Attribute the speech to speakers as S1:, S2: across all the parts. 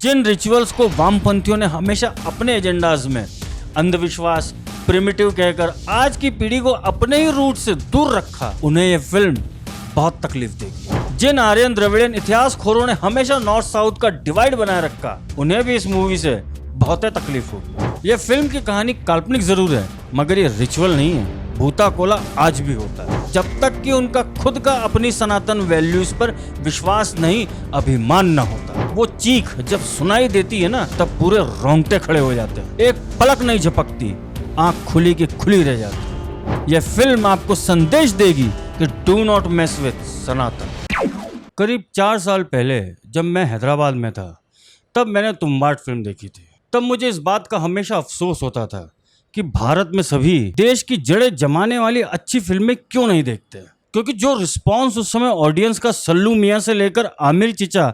S1: जिन rituals को वामपंथियों ने हमेशा अपने एजेंडाज में अंधविश्वास, प्रिमिटिव कहकर आज की पीढ़ी को अपने ही रूट से दूर रखा, उन्हें यह फिल्म बहुत तकलीफ देगी। जिन आर्यन द्रविड़ियन इतिहास खोरों ने हमेशा नॉर्थ साउथ का डिवाइड बनाए रखा, उन्हें भी इस मूवी से बहुत तकलीफ होगी। यह फिल्म की कहानी काल्पनिक जरूर है, मगर ये रिचुअल नहीं है। भूता कोला आज भी होता है, जब तक कि उनका खुद का अपनी सनातन वैल्यूज पर विश्वास नहीं, अभिमान न होता। वो चीख जब सुनाई देती है ना, तब पूरे रोंगटे खड़े हो जाते हैं। एक पलक नहीं झपकती, आंख खुली की खुली रह जाती। यह फिल्म आपको संदेश देगी कि डू नॉट मेस विद सनातन। करीब 4 साल पहले जब मैं हैदराबाद में था, तब मैंने तुम्बाड फिल्म देखी थी। तब मुझे इस बात का हमेशा अफसोस होता था कि भारत में सभी देश की जड़ें जमाने वाली अच्छी फिल्में क्यों नहीं देखते, क्योंकि जो रिस्पॉन्स उस समय ऑडियंस का सल्लू मियां से लेकर आमिर चिचा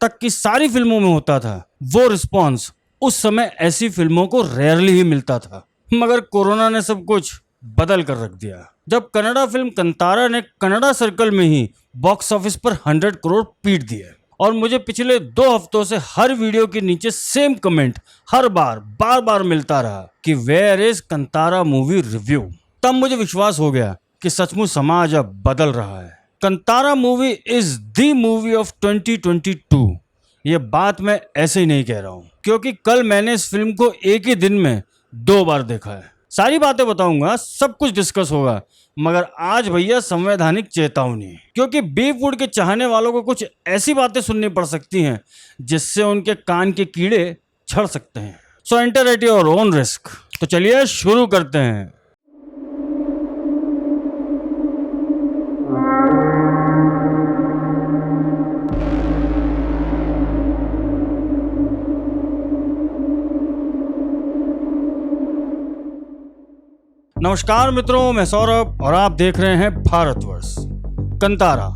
S1: तक की सारी फिल्मों में होता था, वो रिस्पॉन्स उस समय ऐसी फिल्मों को रेयरली ही मिलता था। मगर कोरोना ने सब कुछ बदल कर रख दिया। जब कन्नड़ा फिल्म कंतारा ने कन्नड़ा सर्कल में ही बॉक्स ऑफिस पर 100 करोड़ पीट दिए, और मुझे पिछले 2 हफ्तों से हर वीडियो के नीचे सेम कमेंट हर बार बार मिलता रहा कि where is Kantara movie review. तब मुझे विश्वास हो गया कि सचमुच समाज अब बदल रहा है। Kantara movie is the movie of 2022। ये बात मैं ऐसे ही नहीं कह रहा हूँ, क्योंकि कल मैंने इस फिल्म को एक ही दिन में 2 बार देखा है। सारी बातें बताऊंगा, सब कुछ डिस्कस होगा, मगर आज भैया संवैधानिक चेतावनी, क्योंकि बीफ वुड के चाहने वालों को कुछ ऐसी बातें सुननी पड़ सकती हैं जिससे उनके कान के कीड़े झड़ सकते हैं। सो enter at your own risk. तो चलिए शुरू करते हैं। नमस्कार मित्रों, मैं सौरभ और आप देख रहे हैं भारतवर्ष। कंतारा,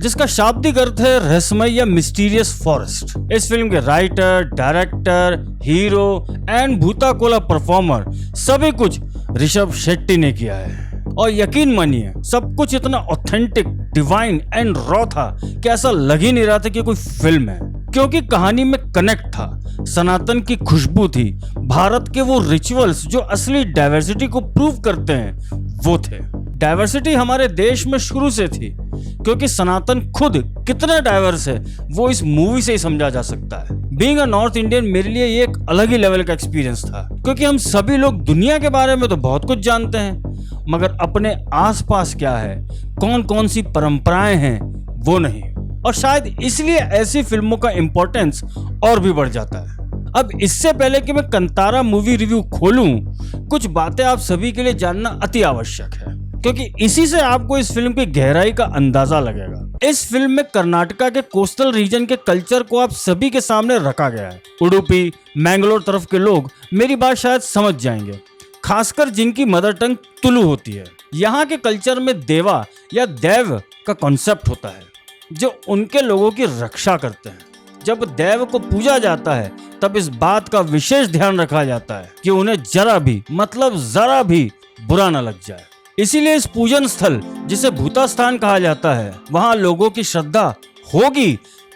S1: जिसका शाब्दिक अर्थ है रहस्यमय या मिस्टीरियस फॉरेस्ट। इस फिल्म के राइटर, डायरेक्टर, हीरो एंड भूता कोला परफॉर्मर सभी कुछ ऋषभ शेट्टी ने किया है। और यकीन मानिए, सब कुछ इतना ऑथेंटिक, डिवाइन एंड रॉ था कि ऐसा लग ही नहीं रहा था कि कोई फिल्म है, क्योंकि कहानी में कनेक्ट था, सनातन की खुशबू थी, भारत के वो रिचुअल्स जो असली डाइवर्सिटी को प्रूव करते हैं वो थे। डाइवर्सिटी हमारे देश में शुरू से थी, क्योंकि सनातन खुद कितना डाइवर्स है वो इस मूवी से ही समझा जा सकता है। बीइंग अ नॉर्थ इंडियन मेरे लिए ये एक अलग ही लेवल का एक्सपीरियंस था, क्योंकि हम सभी लोग दुनिया के बारे में तो बहुत कुछ जानते हैं, मगर अपने आसपास क्या है, कौन कौन सी परंपराएं हैं, वो नहीं। और शायद इसलिए ऐसी फिल्मों का इंपॉर्टेंस और भी बढ़ जाता है। अब इससे पहले कि मैं कंतारा मूवी रिव्यू खोलूं, कुछ बातें आप सभी के लिए जानना अति आवश्यक है, क्योंकि इसी से आपको इस फिल्म की गहराई का अंदाजा लगेगा। इस फिल्म में कर्नाटका के कोस्टल रीजन के कल्चर को आप सभी के सामने रखा गया है। उडुपी, मैंगलोर तरफ के लोग मेरी बात शायद समझ जाएंगे, खासकर जिनकी मदर टंग तुलु होती है। यहाँ के कल्चर में देवा या देव का कॉन्सेप्ट होता है, जो उनके लोगों की रक्षा करते हैं। जब देव को पूजा जाता है, तब इस बात का विशेष ध्यान रखा जाता है कि उन्हें जरा भी, मतलब जरा भी बुरा न लग जाए। इसीलिए इस पूजन स्थल, जिसे भूता स्थान कहा जाता है, वहाँ लोगों की श्रद्धा होगी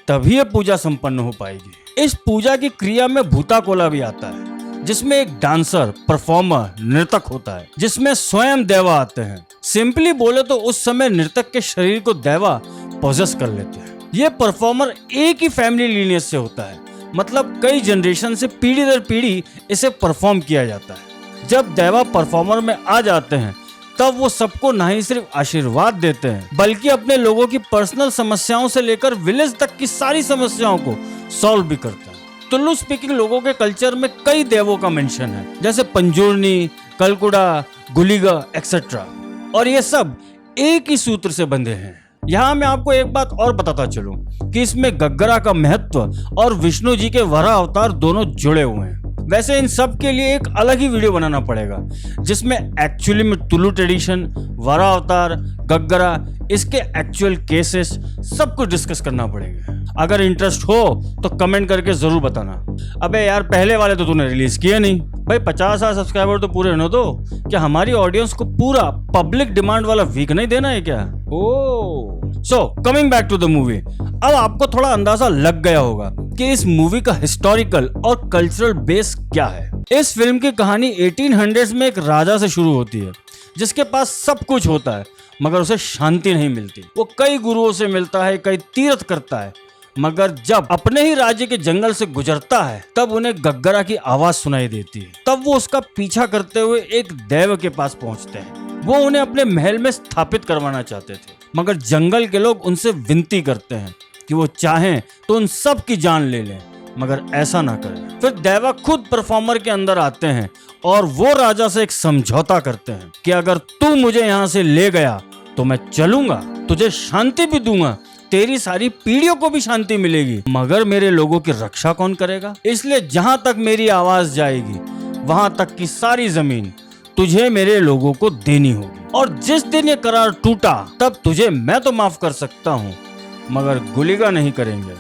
S1: तभी ये पूजा संपन्न हो पाएगी। इस पूजा की क्रिया में भूता कोला भी आता है, जिसमें एक डांसर, परफॉर्मर, नृतक होता है, जिसमें स्वयं देवा आते हैं। सिंपली बोले तो उस समय नृतक के शरीर को देवा पोजेस कर लेते हैं। ये परफॉर्मर एक ही फैमिली लीनियज से होता है, मतलब कई जनरेशन से पीढ़ी दर पीढ़ी इसे परफॉर्म किया जाता है। जब देवा परफॉर्मर में आ जाते हैं, तब वो सबको न ही सिर्फ आशीर्वाद देते हैं, बल्कि अपने लोगों की पर्सनल समस्याओं से लेकर विलेज तक की सारी समस्याओं को सॉल्व भी करते हैं। तुलु स्पीकिंग लोगों के कल्चर में कई देवों का मेंशन है, जैसे पंजूर्नी, कलकुड़ा, गुलिगा एक्सेट्रा, और ये सब एक ही सूत्र से बंधे हैं। यहाँ मैं आपको एक बात और बताता चलूं कि इसमें गग्गरा का महत्व और विष्णु जी के वराह अवतार दोनों जुड़े हुए हैं। वैसे इन सब के लिए एक अलग ही वीडियो बनाना पड़ेगा, जिसमें एक्चुअली में तुलु ट्रेडिशन, वराह अवतार, गग्गरा, इसके एक्चुअल केसेस सब कुछ डिस्कस करना पड़ेगा। अगर इंटरेस्ट हो तो कमेंट करके जरूर बताना। अबे यार, पहले वाले तो तूने रिलीज किए नहीं भाई। 50,000 सब्सक्राइबर तो पूरे होने दो। क्या हमारी ऑडियंस को पूरा पब्लिक डिमांड वाला वीक नहीं देना है क्या? So coming back to the movie, अब आपको थोड़ा अंदाजा लग गया होगा कि इस मूवी का हिस्टोरिकल और कल्चरल बेस क्या है। इस फिल्म की कहानी 1800s में एक राजा से शुरू होती है जिसके पास सब कुछ होता है मगर उसे शांति नहीं मिलती। वो कई गुरुओं से मिलता है, कई तीर्थ करता है, मगर जब अपने ही राज्य के जंगल से गुजरता है तब उन्हें गग्गरा की आवाज सुनाई देती है। तब वो उसका पीछा करते हुए एक देव के पास पहुंचते हैं। वो उन्हें अपने महल में स्थापित करवाना चाहते थे, मगर जंगल के लोग उनसे विनती करते हैं कि वो चाहें तो उन सब की जान ले लें, मगर ऐसा ना करें। फिर देवा खुद परफॉर्मर के अंदर आते हैं और वो राजा से एक समझौता करते हैं कि अगर तू मुझे यहाँ से ले गया तो मैं चलूंगा, तुझे शांति भी दूंगा, तेरी सारी पीढ़ियों को भी शांति मिलेगी, मगर मेरे लोगों की रक्षा कौन करेगा? इसलिए जहां तक मेरी आवाज जाएगी वहां तक की सारी जमीन तुझे मेरे लोगों को देनी होगी। और जिस दिन ये करार टूटा तब तुझे मैं तो माफ कर सकता हूँ, मगर गुलिगा नहीं करेंगे,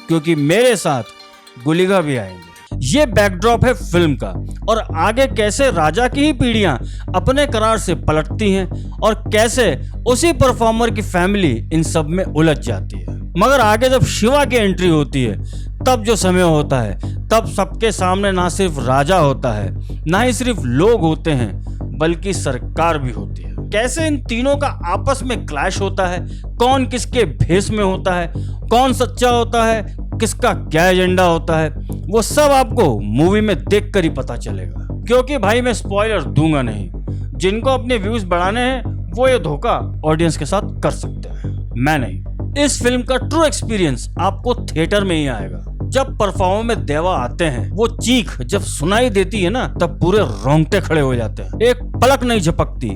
S1: क्योंकि मेरे साथ गुलिगा भी आएंगे। ये बैकड्रॉप है फिल्म का, और आगे कैसे राजा की ही पीढ़ियां अपने करार से पलटती हैं और कैसे उसी परफॉर्मर की फैमिली इन सब में उलझ जाती है। मगर आगे जब शिवा की एंट्री होती है तब जो समय होता है, तब सबके सामने ना सिर्फ राजा होता है, ना ही सिर्फ लोग होते हैं, बल्कि सरकार भी होती है। कैसे इन तीनों का आपस में क्लैश होता है, कौन किसके भेष में होता है, कौन सच्चा होता है, किसका क्या एजेंडा होता है, वो सब आपको मूवी में देखकर ही पता चलेगा। क्योंकि भाई मैं स्पॉइलर दूंगा नहीं, जिनको अपने व्यूज बढ़ाने हैं वो ये धोखा ऑडियंस के साथ कर सकते हैं, मैं नहीं। इस फिल्म का ट्रू एक्सपीरियंस आपको थिएटर में ही आएगा। जब परफॉर्मर में देवा आते हैं, वो चीख जब सुनाई देती है ना, तब पूरे रोंगटे खड़े हो जाते हैं। एक पलक नहीं झपकती,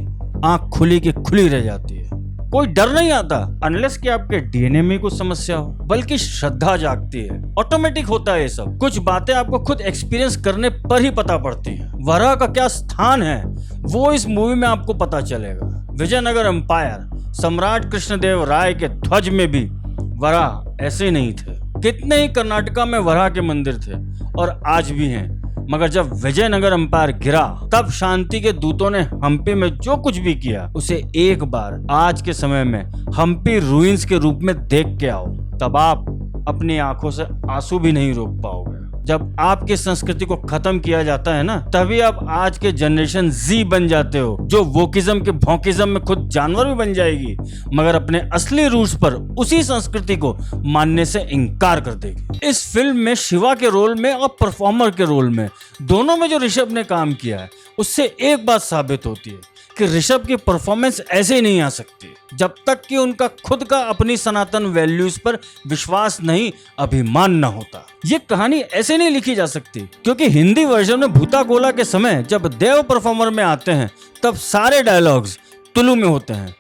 S1: आंख खुली की खुली रह जाती है। कोई डर नहीं आता अनलेस कि आपके डीएनए में कुछ समस्या हो, बल्कि श्रद्धा जागती है। ऑटोमेटिक होता है ये सब। कुछ बातें आपको खुद एक्सपीरियंस करने पर ही पता पड़ती हैं। वराह का क्या स्थान है वो इस मूवी में आपको पता चलेगा। विजयनगर एम्पायर सम्राट कृष्णदेव राय के ध्वज में भी वराह ऐसे नहीं थे। कितने ही कर्नाटका में वराह के मंदिर थे और आज भी हैं, मगर जब विजयनगर एम्पायर गिरा तब शांति के दूतों ने हम्पी में जो कुछ भी किया उसे एक बार आज के समय में हम्पी रूइंस के रूप में देख के आओ, तब आप अपनी आंखों से आंसू भी नहीं रोक पाओगे। जब आपकी संस्कृति को खत्म किया जाता है ना, तभी आप आज के जनरेशन जी बन जाते हो, जो वोकिज्म के भौकिज्म में खुद जानवर भी बन जाएगी, मगर अपने असली रूट्स पर उसी संस्कृति को मानने से इनकार कर देगी। इस फिल्म में शिवा के रोल में और परफॉर्मर के रोल में दोनों में जो ऋषभ ने काम किया है, उससे एक बात साबित होती है कि ऋषभ की परफॉर्मेंस ऐसे ही नहीं आ सकती जब तक कि उनका खुद का अपनी सनातन वैल्यूज पर विश्वास नहीं, अभिमान न होता। ये कहानी ऐसे नहीं लिखी जा सकती, क्योंकि हिंदी वर्जन में भूता गोला के समय जब देव परफॉर्मर में आते हैं तब सारे डायलॉग्स तुलु में होते हैं,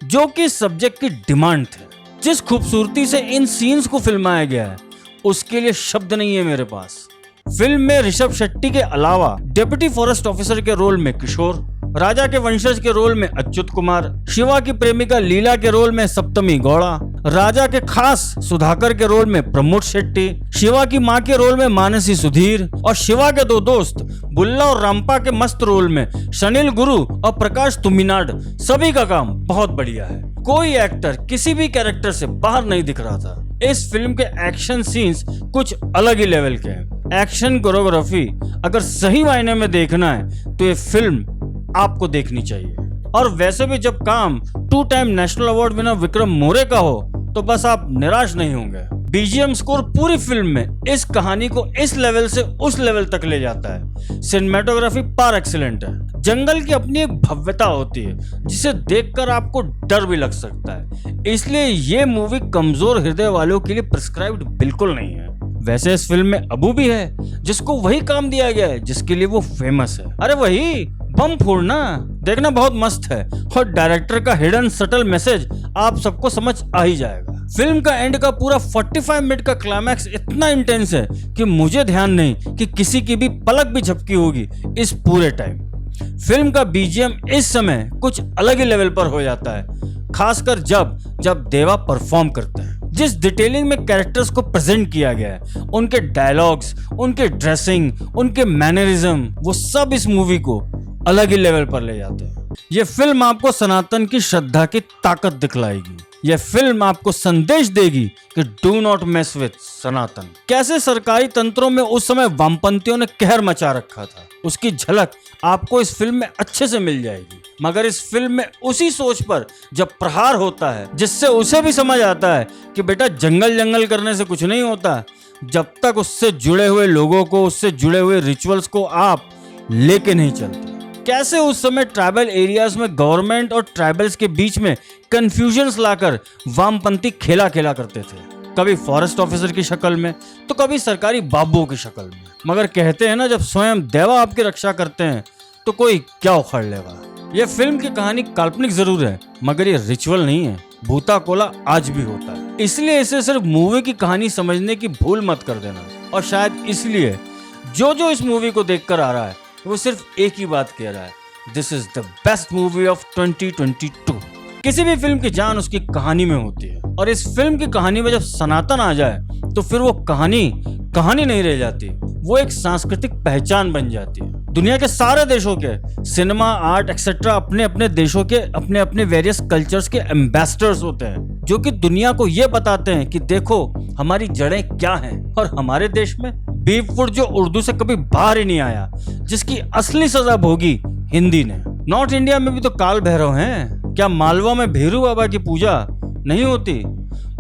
S1: जो कि सब्जेक्ट की डिमांड थे। जिस खूबसूरती से इन सीन्स को फिल्माया गया है उसके लिए शब्द नहीं है मेरे पास। फिल्म में ऋषभ शेट्टी के अलावा डिप्टी फॉरेस्ट ऑफिसर के रोल में किशोर, राजा के वंशज के रोल में अच्युत कुमार, शिवा की प्रेमिका लीला के रोल में सप्तमी गौड़ा, राजा के खास सुधाकर के रोल में प्रमोद शेट्टी, शिवा की मां के रोल में मानसी सुधीर, और शिवा के दो दोस्त बुल्ला और रामपा के मस्त रोल में सनील गुरु और प्रकाश तुमिनाड। सभी का काम बहुत बढ़िया है। कोई एक्टर किसी भी कैरेक्टर से बाहर नहीं दिख रहा था। इस फिल्म के एक्शन सीन्स कुछ अलग ही लेवल के हैं। एक्शन कोरियोग्राफी अगर सही मायने में देखना है तो ये फिल्म आपको देखनी चाहिए। और वैसे भी जब काम 2 time national award winner Vikram More का हो तो बस आप निराश नहीं होंगे। बीजीएम स्कोर पूरी फिल्म में इस कहानी को इस लेवल से उस लेवल तक ले जाता है। सिनेमेटोग्राफी पार एक्सीलेंट है। जंगल की अपनी एक भव्यता होती है जिसे देखकर आपको डर भी लग सकता है। इसलिए ये मूवी कमजोर हृदय वालों के लिए प्रिस्क्राइब्ड बिल्कुल नहीं है। वैसे इस फिल्म में अबू भी है, जिसको वही काम दिया गया है जिसके लिए वो फेमस है। अरे वही बम फोड़ना, देखना बहुत मस्त है, और डायरेक्टर का हिडन सटल मैसेज आप सबको समझ आ ही जाएगा। फिल्म का एंड का पूरा 45 मिनट का क्लाइमैक्स इतना इंटेंस है कि मुझे ध्यान नहीं कि किसी की भी पलक भी झपकी होगी इस पूरे टाइम। फिल्म का बीजीएम इस समय कुछ अलग ही लेवल पर हो जाता है, खासकर जब देवा परफॉर्म करते हैं। जिस डिटेलिंग में कैरेक्टर्स को प्रेजेंट किया गया है, उनके डायलॉग्स, उनके ड्रेसिंग, उनके मैनरिज्म, वो सब इस मूवी को अलग ही लेवल पर ले जाते हैं। ये फिल्म आपको सनातन की श्रद्धा की ताकत दिखलाएगी। यह फिल्म आपको संदेश देगी कि डू नॉट मेस विथ सनातन। कैसे सरकारी तंत्रों में उस समय वामपंथियों ने कहर मचा रखा था, उसकी झलक आपको इस फिल्म में अच्छे से मिल जाएगी। मगर इस फिल्म में उसी सोच पर जब प्रहार होता है, जिससे उसे भी समझ आता है कि बेटा जंगल जंगल करने से कुछ नहीं होता, जब तक उससे जुड़े हुए लोगों को, उससे जुड़े हुए रिचुअल्स को आप लेके नहीं चलते। कैसे उस समय ट्राइबल एरियाज में गवर्नमेंट और ट्राइबल्स के बीच में कंफ्यूजन्स लाकर वामपंथी खेला खेला करते थे, कभी फॉरेस्ट ऑफिसर की शक्ल में तो कभी सरकारी बाबुओं की शक्ल में। मगर कहते हैं ना, जब स्वयं देवा आपकी रक्षा करते हैं तो कोई क्या उखाड़ लेगा। यह फिल्म की कहानी काल्पनिक जरूर है, मगर ये रिचुअल नहीं है। भूता कोला आज भी होता है, इसलिए इसे सिर्फ मूवी की कहानी समझने की भूल मत कर देना। और शायद इसलिए जो इस मूवी को देखकर आ रहा है वो सिर्फ एक ही बात कह रहा है, this is the best movie of 2022। किसी भी फिल्म की जान उसकी कहानी में होती है, और इस फिल्म की कहानी में जब सनातन आ जाए तो फिर वो कहानी नहीं रह जाती, वो एक सांस्कृतिक पहचान बन जाती है। दुनिया के सारे देशों के सिनेमा, आर्ट एक्सेट्रा अपने अपने देशों के अपने अपने वेरियस कल्चर्स के एम्बेसडर्स होते हैं, जो कि दुनिया को ये बताते हैं कि देखो हमारी जड़ें क्या हैं। और हमारे देश में बीफ फूड जो उर्दू से कभी बाहर ही नहीं आया, जिसकी असली सजा भोगी हिंदी ने। नॉर्थ इंडिया में भी तो काल भैरव हैं। क्या मालवा में भैरू बाबा की पूजा नहीं होती?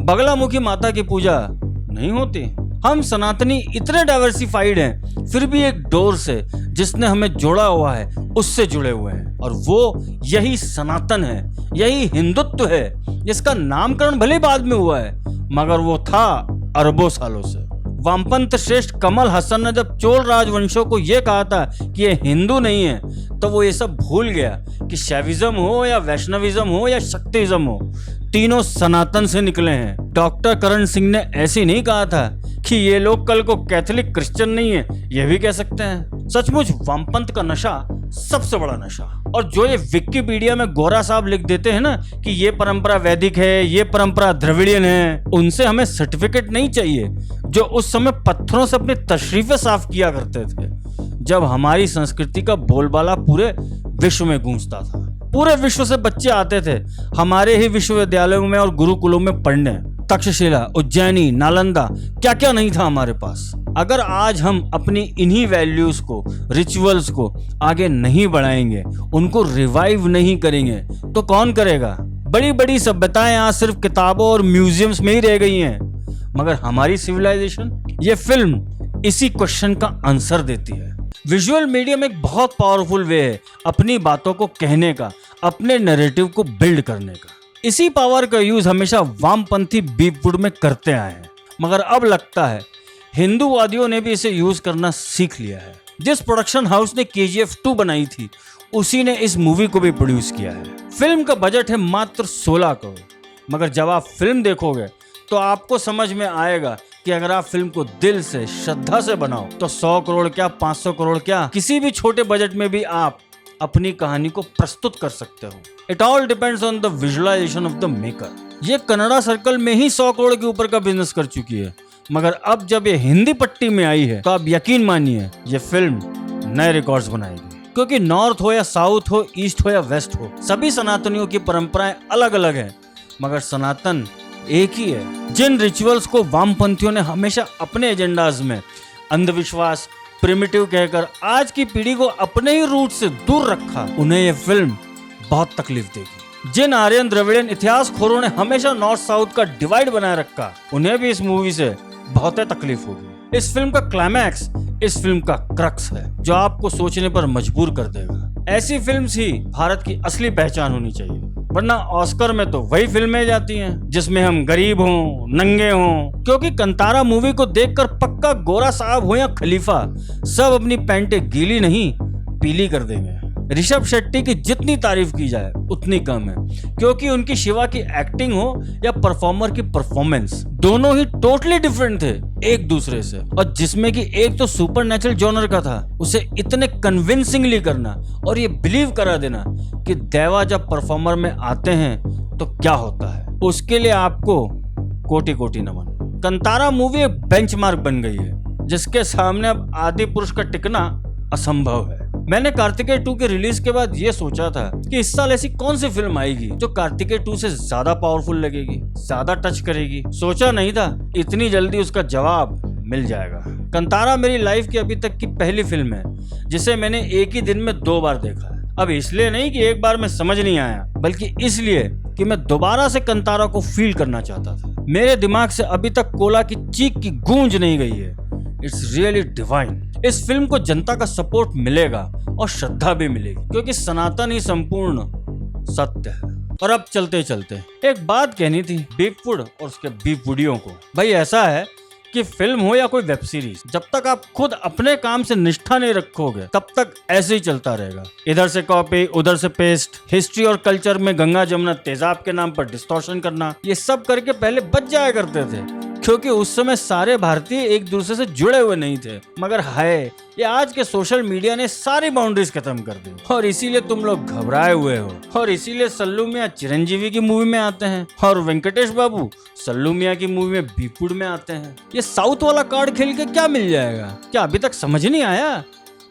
S1: बगलामुखी माता की पूजा नहीं होती? हम सनातनी इतने डाइवर्सिफाइड हैं, फिर भी एक डोर से जिसने हमें जोड़ा हुआ है उससे जुड़े हुए हैं, और वो यही सनातन है, यही हिंदुत्व है, जिसका नामकरण भले बाद में हुआ है मगर वो था अरबों सालों से। वामपंथ श्रेष्ठ कमल हसन ने जब चोल राजवंशों को यह कहा था कि ये हिंदू नहीं है, तो वो ये सब भूल गया कि शैविज्म हो या वैष्णविज्म हो या शक्तिज्म हो, तीनों सनातन से निकले हैं। डॉक्टर करण सिंह ने ऐसे नहीं कहा था कि ये लोग कल को कैथोलिक क्रिश्चियन नहीं है, ये भी कह सकते हैं। सचमुच वामपंथ का नशा सबसे बड़ा नशा। और जो ये विकिपीडिया में गोरा साहब लिख देते हैं ना कि ये परंपरा वैदिक है, ये परंपरा द्रविड़ियन है, उनसे हमें सर्टिफिकेट नहीं चाहिए, जो उस समय पत्थरों से अपनी तशरीफें साफ किया करते थे, जब हमारी संस्कृति का बोलबाला पूरे विश्व में गूंजता था। पूरे विश्व से बच्चे आते थे हमारे ही विश्वविद्यालयों में और गुरुकुलों में पढ़ने। तक्षशिला, उज्जैनी, नालंदा, क्या क्या नहीं था हमारे पास। अगर आज हम अपनी इन्हीं वैल्यूज को, रिचुअल्स को आगे नहीं बढ़ाएंगे, उनको रिवाइव नहीं करेंगे, तो कौन करेगा? बड़ी बड़ी सभ्यताएं आज सिर्फ किताबों और म्यूजियम्स में ही रह गई हैं, मगर हमारी सिविलाइजेशन? ये फिल्म इसी क्वेश्चन का आंसर देती है। विजुअल मीडियम एक बहुत पावरफुल वे है अपनी बातों को कहने का, अपने नैरेटिव को बिल्ड करने का। इसी पावर का यूज हमेशा वामपंथी बीपवुड में करते आए हैं, मगर अब लगता है हिंदूवादियों ने भी इसे यूज करना सीख लिया है। जिस प्रोडक्शन हाउस ने KGF 2 बनाई थी, उसी ने इस मूवी को भी प्रोड्यूस किया है। फिल्म का बजट है मात्र 16 करोड़, मगर जब आप फिल्म देखोगे तो आपको समझ में आएगा कि अगर आप फिल्म को दिल से, श्रद्धा से बनाओ तो 100 करोड़ क्या, 500 करोड़ क्या, किसी भी छोटे बजट में भी आप अपनी कहानी को प्रस्तुत कर सकते हो। It all depends on the visualization of the maker. ये कन्नड़ा सर्कल में ही 100 करोड़ के ऊपर का बिजनेस कर चुकी है, मगर अब जब ये हिंदी पट्टी में आई है तो आप यकीन मानिए ये फिल्म नए रिकॉर्ड्स बनाएगी। क्योंकि नॉर्थ हो या साउथ हो, ईस्ट हो या वेस्ट हो, सभी सनातनियों की परंपराएं अलग अलग हैं, मगर सनातन एक ही है। जिन रिचुअल्स को वामपंथियों ने हमेशा अपने एजेंडाज में अंधविश्वास, प्रिमिटिव कहकर आज की पीढ़ी को अपने ही रूट से दूर रखा, उन्हें यह फिल्म बहुत तकलीफ देगी। जिन आर्यन द्रविड़ियन इतिहास खोरों ने हमेशा नॉर्थ साउथ का डिवाइड बनाए रखा, उन्हें भी इस मूवी से बहुत तकलीफ होगी। इस फिल्म का क्लाइमैक्स इस फिल्म का क्रक्स है, जो आपको सोचने पर मजबूर कर देगा। ऐसी फिल्म्स ही भारत की असली पहचान होनी चाहिए, वरना ऑस्कर में तो वही फिल्में जाती हैं जिसमें हम गरीब हों, नंगे हों। क्योंकि कंतारा मूवी को देखकर पक्का गोरा साहब हो या खलीफा, सब अपनी पैंटें गीली नहीं पीली कर देंगे। ऋषभ शेट्टी की जितनी तारीफ की जाए उतनी कम है, क्योंकि उनकी शिवा की एक्टिंग हो या परफॉर्मर की परफॉर्मेंस, दोनों ही टोटली डिफरेंट थे एक दूसरे से। और जिसमें कि एक तो सुपरनैचुरल जॉनर का था, उसे इतने कन्विंसिंगली करना और ये बिलीव करा देना कि देवा जब परफॉर्मर में आते हैं तो क्या होता है, उसके लिए आपको कोटि कोटि नमन। कंतारा मूवी एक बेंचमार्क बन गई है, जिसके सामने अब आदि पुरुष का टिकना असंभव है। मैंने कार्तिकेय 2 के रिलीज के बाद ये सोचा था कि इस साल ऐसी कौन सी फिल्म आएगी जो कार्तिकेय 2 से ज्यादा पावरफुल लगेगी, ज्यादा टच करेगी। सोचा नहीं था इतनी जल्दी उसका जवाब मिल जाएगा। कंतारा मेरी लाइफ की अभी तक की पहली फिल्म है जिसे मैंने एक ही दिन में 2 बार देखा है। अब इसलिए नहीं कि एक बार में समझ नहीं आया, बल्कि इसलिए कि मैं दोबारा से कंतारा को फील करना चाहता था। मेरे दिमाग से अभी तक कोला की चीख की गूंज नहीं गई है। It's really divine. इस फिल्म को जनता का सपोर्ट मिलेगा और श्रद्धा भी मिलेगी, क्योंकि सनातन ही संपूर्ण सत्य है। और अब चलते चलते एक बात कहनी थी बीपवुड और उसके बीपवुडियों को। भाई ऐसा है कि फिल्म हो या कोई वेब सीरीज, जब तक आप खुद अपने काम से निष्ठा नहीं रखोगे तब तक ऐसे ही चलता रहेगा। इधर से कॉपी, उधर से पेस्ट, हिस्ट्री और कल्चर में गंगा जमुना तेजाब के नाम पर डिस्टॉर्शन करना, ये सब करके पहले बच जाया करते थे, क्योंकि उस समय सारे भारतीय एक दूसरे से जुड़े हुए नहीं थे। मगर है ये आज के सोशल मीडिया ने सारी बाउंड्रीज खत्म कर दी, और इसीलिए तुम लोग घबराए हुए हो, और इसीलिए सल्लू मियां चिरंजीवी की मूवी में आते हैं और वेंकटेश बाबू सल्लू मियां की मूवी में बीपवुड में आते हैं। ये साउथ वाला कार्ड खेल के क्या मिल जाएगा? क्या अभी तक समझ नहीं आया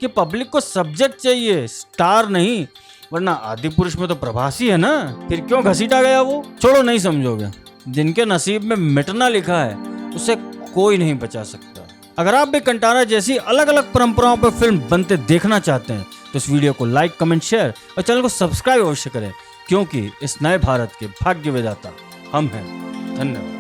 S1: कि पब्लिक को सब्जेक्ट चाहिए, स्टार नहीं? वरना आदि पुरुष में तो प्रभासी है ना, फिर क्यों घसीटा गया वो? छोड़ो, नहीं समझोगे। जिनके नसीब में मिटना लिखा है उसे कोई नहीं बचा सकता। अगर आप भी कंतारा जैसी अलग अलग परंपराओं पर फिल्म बनते देखना चाहते हैं तो इस वीडियो को लाइक, कमेंट, शेयर और चैनल को सब्सक्राइब अवश्य करें, क्योंकि इस नए भारत के भाग्य विधाता हम हैं। धन्यवाद।